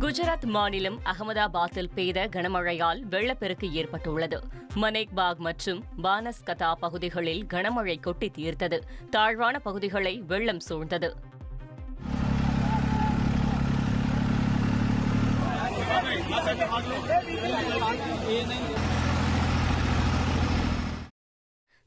குஜராத் மாநிலம் அகமதாபாத்தில் பெய்த கனமழையால் வெள்ளப்பெருக்கு ஏற்பட்டுள்ளது. மனேக்பாக் மற்றும் பானஸ்கதா பகுதிகளில் கனமழை கொட்டி தீர்த்தது. தாழ்வான பகுதிகளை வெள்ளம் சூழ்ந்தது.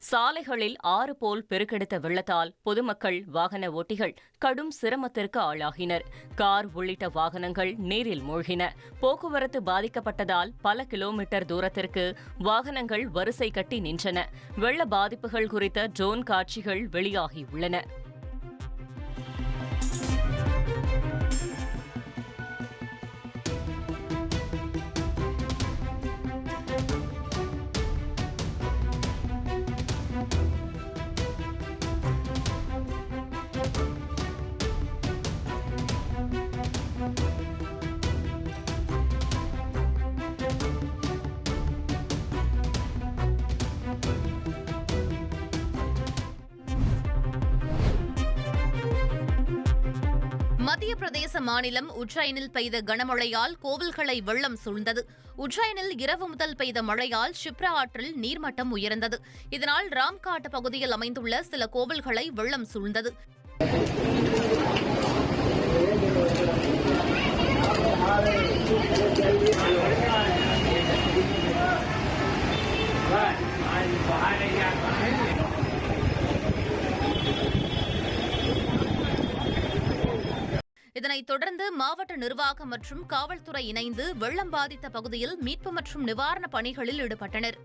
சாலைகளில் ஆறு போல் பெருக்கெடுத்த வெள்ளத்தால் பொதுமக்கள், வாகன ஓட்டிகள் கடும் சிரமத்திற்கு ஆளாகினர். கார் உள்ளிட்ட வாகனங்கள் நீரில் மூழ்கின. போக்குவரத்து பாதிக்கப்பட்டதால் பல கிலோமீட்டர் தூரத்திற்கு வாகனங்கள் வரிசை கட்டி நின்றன. வெள்ள பாதிப்புகள் குறித்த ட்ரோன் காட்சிகள் வெளியாகியுள்ளன. மத்திய பிரதேச மாநிலம் உஜ்ஜைனில் பெய்த கனமழையால் கோவில்களை வெள்ளம் சூழ்ந்தது. உஜ்ஜைனில் இரவு முதல் பெய்த மழையால் ஷிப்ரா ஆற்றில் நீர்மட்டம் உயர்ந்தது. இதனால் ராம்காட் பகுதியில் அமைந்துள்ள சில கோவில்களை வெள்ளம் சூழ்ந்தது. இதனைத் தொடர்ந்து மாவட்ட நிர்வாகம் மற்றும் காவல்துறை இணைந்து வெள்ளம் பாதித்த பகுதியில் மீட்பு மற்றும் நிவாரணப் பணிகளில் ஈடுபட்டனர்.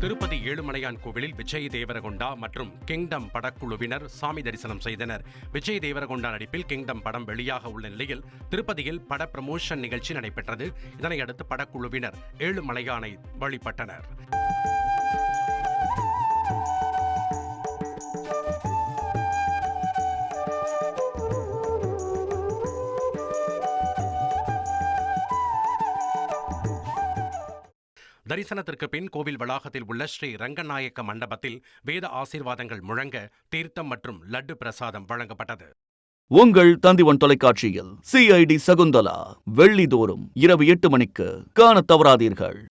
திருப்பதி ஏழுமலையான் கோவிலில் விஜய் தேவரகொண்டா மற்றும் கிங்டம் படக்குழுவினர் சாமி தரிசனம் செய்தனர். விஜய் தேவரகொண்டா நடிப்பில் கிங்டம் படம் வெளியாக உள்ள நிலையில் திருப்பதியில் பட ப்ரமோஷன் நிகழ்ச்சி நடைபெற்றது. இதனையடுத்து படக்குழுவினர் ஏழுமலையானை வழிபட்டனர். தரிசனத்திற்கு பின் கோவில் வளாகத்தில் உள்ள ஸ்ரீ ரங்கநாயக்க மண்டபத்தில் வேத ஆசீர்வாதங்கள் முழங்க தீர்த்தம் மற்றும் லட்டு பிரசாதம் வழங்கப்பட்டது. உங்கள் தந்திவன் தொலைக்காட்சியில் CID சகுந்தலா வெள்ளிதோறும் இரவு 8 மணிக்கு காணத் தவறாதீர்கள்.